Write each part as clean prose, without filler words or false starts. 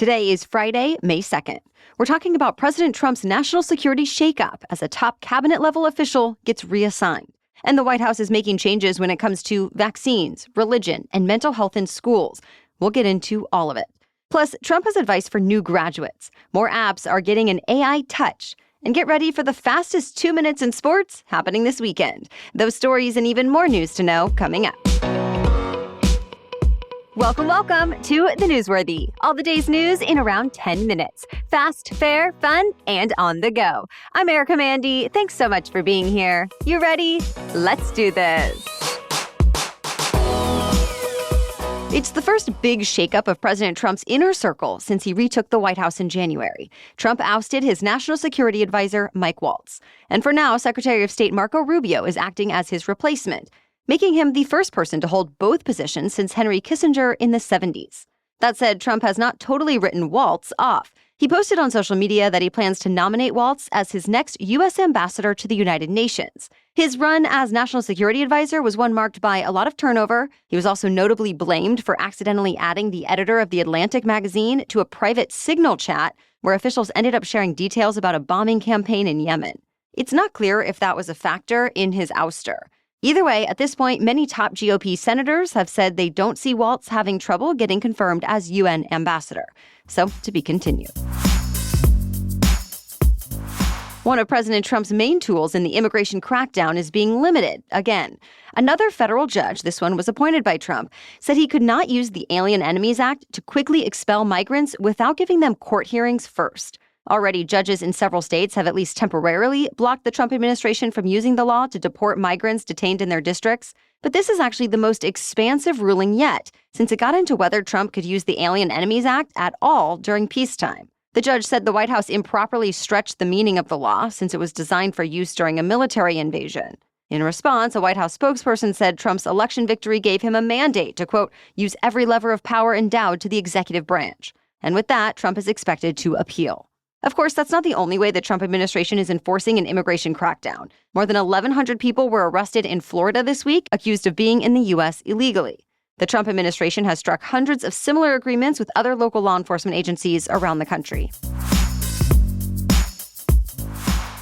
Today is Friday, May 2nd. We're talking about President Trump's national security shakeup as a top cabinet-level official gets reassigned. And the White House is making changes when it comes to vaccines, religion, and mental health in schools. We'll get into all of it. Plus, Trump has advice for new graduates. More apps are getting an AI touch. And get ready for the fastest 2 minutes in sports happening this weekend. Those stories and even more news to know coming up. Welcome to The Newsworthy. All the day's news in around 10 minutes. Fast, fair, fun, and on the go. I'm Erica Mandy. Thanks so much for being here. You ready? Let's do this. It's the first big shakeup of President Trump's inner circle since he retook the White House in January. Trump ousted his national security advisor, Mike Waltz. And for now, Secretary of State Marco Rubio is acting as his replacement, making him the first person to hold both positions since Henry Kissinger in the 70s. That said, Trump has not totally written Waltz off. He posted on social media that he plans to nominate Waltz as his next U.S. ambassador to the United Nations. His run as national security advisor was one marked by a lot of turnover. He was also notably blamed for accidentally adding the editor of The Atlantic magazine to a private Signal chat where officials ended up sharing details about a bombing campaign in Yemen. It's not clear if that was a factor in his ouster. Either way, at this point, many top GOP senators have said they don't see Waltz having trouble getting confirmed as UN ambassador. So, to be continued. One of President Trump's main tools in the immigration crackdown is being limited again. Another federal judge, this one was appointed by Trump, said he could not use the Alien Enemies Act to quickly expel migrants without giving them court hearings first. Already, judges in several states have at least temporarily blocked the Trump administration from using the law to deport migrants detained in their districts. But this is actually the most expansive ruling yet, since it got into whether Trump could use the Alien Enemies Act at all during peacetime. The judge said the White House improperly stretched the meaning of the law since it was designed for use during a military invasion. In response, a White House spokesperson said Trump's election victory gave him a mandate to, quote, use every lever of power endowed to the executive branch. And with that, Trump is expected to appeal. Of course, that's not the only way the Trump administration is enforcing an immigration crackdown. More than 1,100 people were arrested in Florida this week, accused of being in the U.S. illegally. The Trump administration has struck hundreds of similar agreements with other local law enforcement agencies around the country.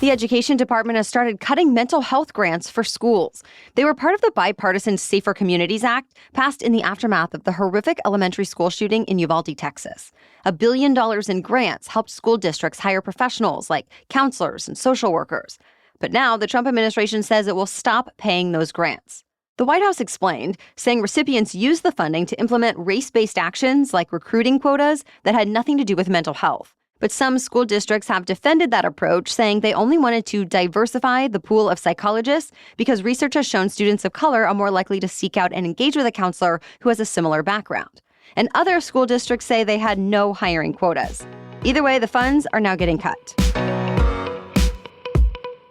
The Education Department has started cutting mental health grants for schools. They were part of the bipartisan Safer Communities Act, passed in the aftermath of the horrific elementary school shooting in Uvalde, Texas. $1 billion in grants helped school districts hire professionals like counselors and social workers. But now the Trump administration says it will stop paying those grants. The White House explained, saying recipients used the funding to implement race-based actions like recruiting quotas that had nothing to do with mental health. But some school districts have defended that approach, saying they only wanted to diversify the pool of psychologists because research has shown students of color are more likely to seek out and engage with a counselor who has a similar background. And other school districts say they had no hiring quotas. Either way, the funds are now getting cut.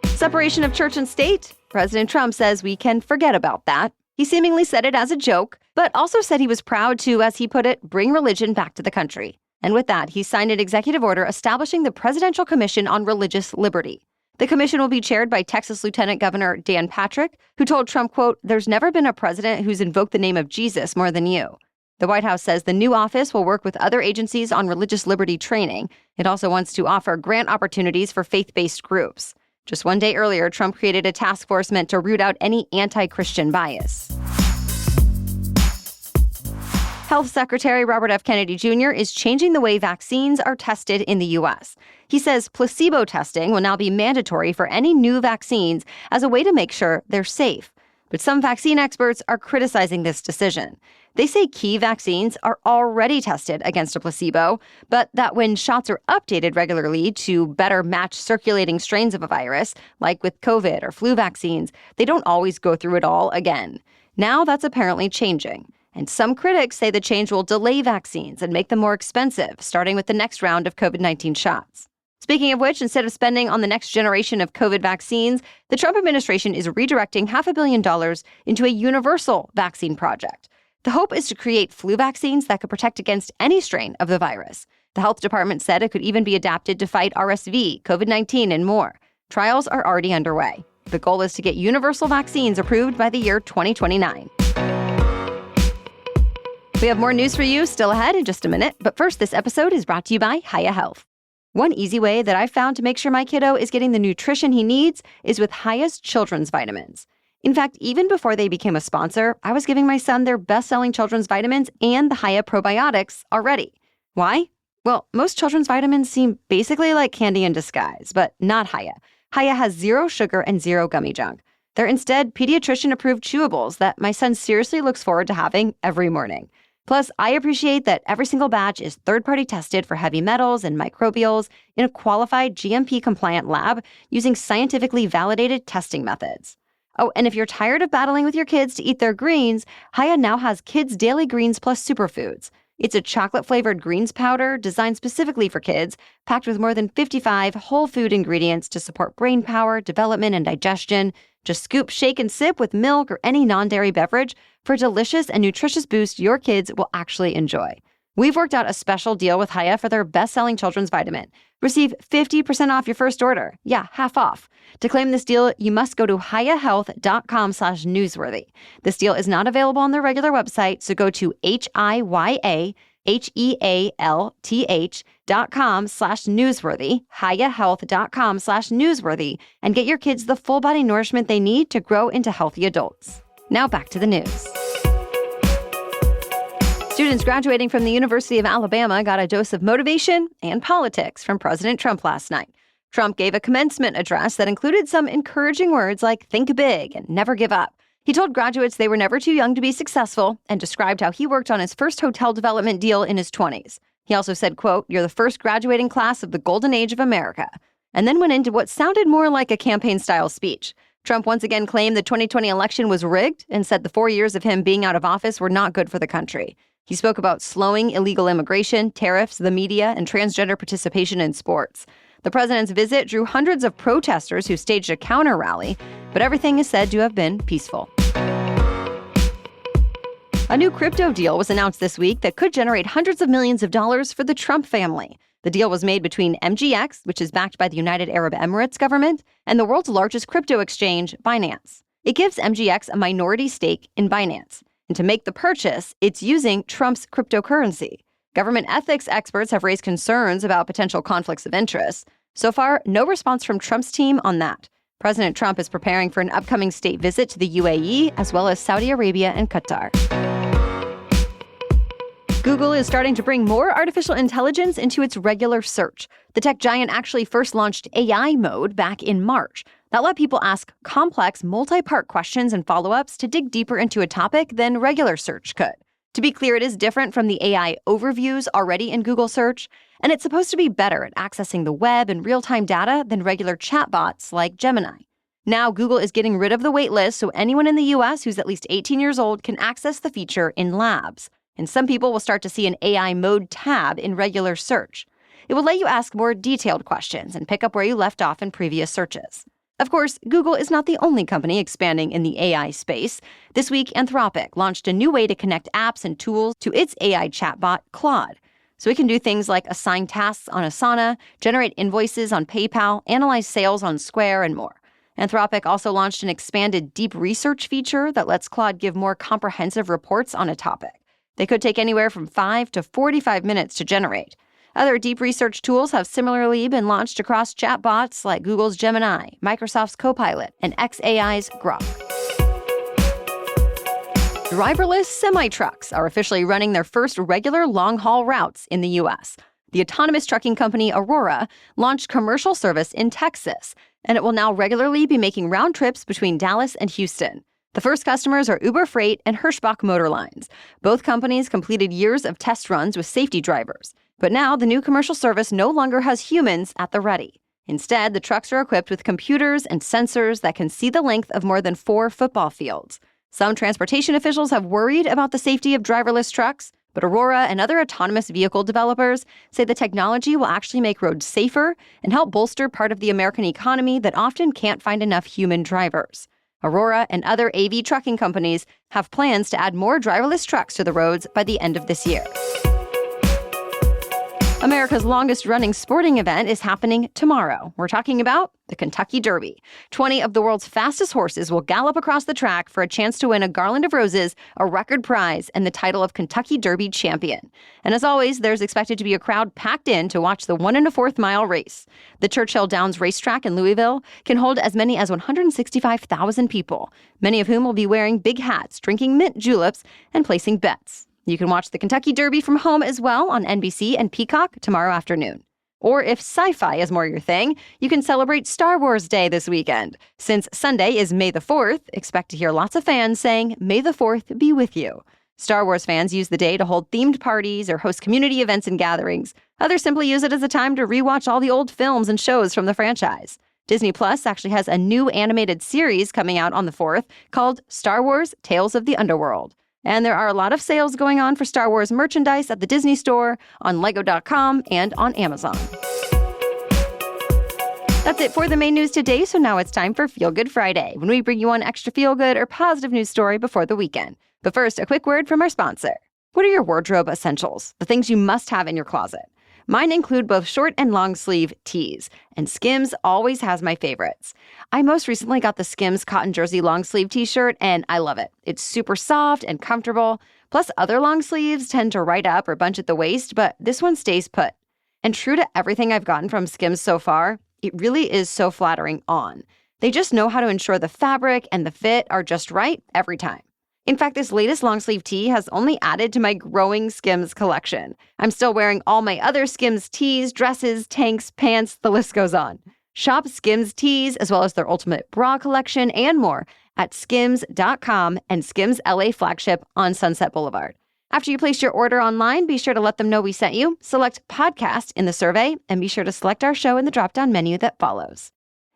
Separation of church and state? President Trump says we can forget about that. He seemingly said it as a joke, but also said he was proud to, as he put it, bring religion back to the country. And with that, he signed an executive order establishing the Presidential Commission on Religious Liberty. The commission will be chaired by Texas Lieutenant Governor Dan Patrick, who told Trump, quote, there's never been a president who's invoked the name of Jesus more than you. The White House says the new office will work with other agencies on religious liberty training. It also wants to offer grant opportunities for faith-based groups. Just one day earlier, Trump created a task force meant to root out any anti-Christian bias. Health Secretary Robert F. Kennedy Jr. is changing the way vaccines are tested in the U.S. He says placebo testing will now be mandatory for any new vaccines as a way to make sure they're safe. But some vaccine experts are criticizing this decision. They say key vaccines are already tested against a placebo, but that when shots are updated regularly to better match circulating strains of a virus, like with COVID or flu vaccines, they don't always go through it all again. Now that's apparently changing. And some critics say the change will delay vaccines and make them more expensive, starting with the next round of COVID-19 shots. Speaking of which, instead of spending on the next generation of COVID vaccines, the Trump administration is redirecting $500 million into a universal vaccine project. The hope is to create flu vaccines that could protect against any strain of the virus. The health department said it could even be adapted to fight RSV, COVID-19, and more. Trials are already underway. The goal is to get universal vaccines approved by the year 2029. We have more news for you still ahead in just a minute, but first, this episode is brought to you by Hiya Health. One easy way that I've found to make sure my kiddo is getting the nutrition he needs is with Hiya's children's vitamins. In fact, even before they became a sponsor, I was giving my son their best-selling children's vitamins and the Hiya probiotics already. Why? Well, most children's vitamins seem basically like candy in disguise, but not Hiya. Hiya has 0 sugar and 0 gummy junk. They're instead pediatrician-approved chewables that my son seriously looks forward to having every morning. Plus, I appreciate that every single batch is third-party tested for heavy metals and microbials in a qualified GMP-compliant lab using scientifically validated testing methods. Oh, and if you're tired of battling with your kids to eat their greens, Hiya now has Kids Daily Greens Plus Superfoods. It's a chocolate-flavored greens powder designed specifically for kids, packed with more than 55 whole food ingredients to support brain power, development, and digestion. Just scoop, shake, and sip with milk or any non-dairy beverage for a delicious and nutritious boost your kids will actually enjoy. We've worked out a special deal with Hiya for their best-selling children's vitamin. Receive 50% off your first order. Yeah, half off. To claim this deal, you must go to hiyahealth.com/newsworthy. This deal is not available on their regular website, so go to hiyahealth.com/newsworthy, hiyahealth.com/newsworthy, and get your kids the full body nourishment they need to grow into healthy adults. Now back to the news. Students graduating from the University of Alabama got a dose of motivation and politics from President Trump last night. Trump gave a commencement address that included some encouraging words like think big and never give up. He told graduates they were never too young to be successful and described how he worked on his first hotel development deal in his 20s. He also said, quote, "You're the first graduating class of the golden age of America," and then went into what sounded more like a campaign-style speech. Trump once again claimed the 2020 election was rigged and said the 4 years of him being out of office were not good for the country. He spoke about slowing illegal immigration, tariffs, the media, and transgender participation in sports. The president's visit drew hundreds of protesters who staged a counter rally, but everything is said to have been peaceful. A new crypto deal was announced this week that could generate hundreds of millions of dollars for the Trump family. The deal was made between MGX, which is backed by the United Arab Emirates government, and the world's largest crypto exchange, Binance. It gives MGX a minority stake in Binance. And to make the purchase, it's using Trump's cryptocurrency. Government ethics experts have raised concerns about potential conflicts of interest. So far, no response from Trump's team on that. President Trump is preparing for an upcoming state visit to the UAE, as well as Saudi Arabia and Qatar. Google is starting to bring more artificial intelligence into its regular search. The tech giant actually first launched AI mode back in March. That let people ask complex, multi-part questions and follow-ups to dig deeper into a topic than regular search could. To be clear, it is different from the AI overviews already in Google Search, and it's supposed to be better at accessing the web and real-time data than regular chatbots like Gemini. Now, Google is getting rid of the wait list so anyone in the U.S. who's at least 18 years old can access the feature in labs. And some people will start to see an AI mode tab in regular search. It will let you ask more detailed questions and pick up where you left off in previous searches. Of course, Google is not the only company expanding in the AI space. This week, Anthropic launched a new way to connect apps and tools to its AI chatbot, Claude. So it can do things like assign tasks on Asana, generate invoices on PayPal, analyze sales on Square, and more. Anthropic also launched an expanded deep research feature that lets Claude give more comprehensive reports on a topic. They could take anywhere from 5 to 45 minutes to generate. Other deep research tools have similarly been launched across chatbots like Google's Gemini, Microsoft's Copilot, and xAI's Grok. Driverless semi-trucks are officially running their first regular long-haul routes in the U.S. The autonomous trucking company Aurora launched commercial service in Texas, and it will now regularly be making round trips between Dallas and Houston. The first customers are Uber Freight and Hirschbach Motor Lines. Both companies completed years of test runs with safety drivers. But now the new commercial service no longer has humans at the ready. Instead, the trucks are equipped with computers and sensors that can see the length of more than 4 football fields. Some transportation officials have worried about the safety of driverless trucks, but Aurora and other autonomous vehicle developers say the technology will actually make roads safer and help bolster part of the American economy that often can't find enough human drivers. Aurora and other AV trucking companies have plans to add more driverless trucks to the roads by the end of this year. America's longest-running sporting event is happening tomorrow. We're talking about the Kentucky Derby. 20 of the world's fastest horses will gallop across the track for a chance to win a garland of roses, a record prize, and the title of Kentucky Derby champion. And as always, there's expected to be a crowd packed in to watch the 1 1/4 mile race. The Churchill Downs racetrack in Louisville can hold as many as 165,000 people, many of whom will be wearing big hats, drinking mint juleps, and placing bets. You can watch the Kentucky Derby from home as well on NBC and Peacock tomorrow afternoon. Or if sci-fi is more your thing, you can celebrate Star Wars Day this weekend. Since Sunday is May the 4th, expect to hear lots of fans saying, "May the 4th be with you." Star Wars fans use the day to hold themed parties or host community events and gatherings. Others simply use it as a time to rewatch all the old films and shows from the franchise. Disney Plus actually has a new animated series coming out on the 4th called Star Wars Tales of the Underworld. And there are a lot of sales going on for Star Wars merchandise at the Disney Store, on Lego.com, and on Amazon. That's it for the main news today, so now it's time for Feel Good Friday, when we bring you one extra feel-good or positive news story before the weekend. But first, a quick word from our sponsor. What are your wardrobe essentials? The things you must have in your closet? Mine include both short and long sleeve tees, and Skims always has my favorites. I most recently got the Skims cotton jersey long sleeve t-shirt, and I love it. It's super soft and comfortable. Plus, other long sleeves tend to ride up or bunch at the waist, but this one stays put. And true to everything I've gotten from Skims so far, it really is so flattering on. They just know how to ensure the fabric and the fit are just right every time. In fact, this latest long sleeve tee has only added to my growing Skims collection. I'm still wearing all my other Skims tees, dresses, tanks, pants, the list goes on. Shop Skims tees as well as their ultimate bra collection and more at skims.com and Skims LA flagship on Sunset Boulevard. After you place your order online, be sure to let them know we sent you, select podcast in the survey, and be sure to select our show in the drop-down menu that follows.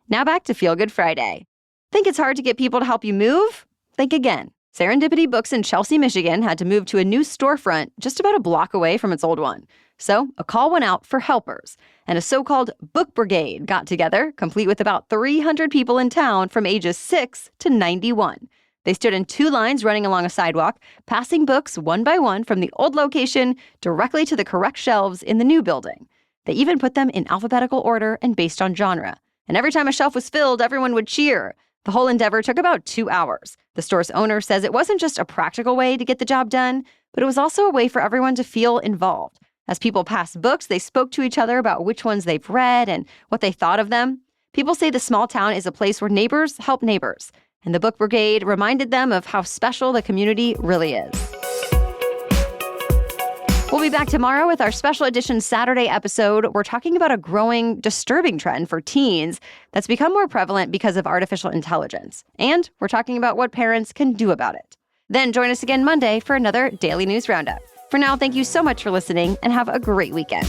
Now back to Feel Good Friday. Think it's hard to get people to help you move? Think again. Serendipity Books in Chelsea, Michigan had to move to a new storefront just about a block away from its old one. So a call went out for helpers, and a so-called book brigade got together, complete with about 300 people in town from ages 6 to 91. They stood in 2 lines running along a sidewalk, passing books one by one from the old location directly to the correct shelves in the new building. They even put them in alphabetical order and based on genre. And every time a shelf was filled, everyone would cheer. The whole endeavor took about 2 hours. The store's owner says it wasn't just a practical way to get the job done, but it was also a way for everyone to feel involved. As people passed books, they spoke to each other about which ones they've read and what they thought of them. People say the small town is a place where neighbors help neighbors, and the Book Brigade reminded them of how special the community really is. We'll be back tomorrow with our special edition Saturday episode. We're talking about a growing, disturbing trend for teens that's become more prevalent because of artificial intelligence. And we're talking about what parents can do about it. Then join us again Monday for another Daily News Roundup. For now, thank you so much for listening and have a great weekend.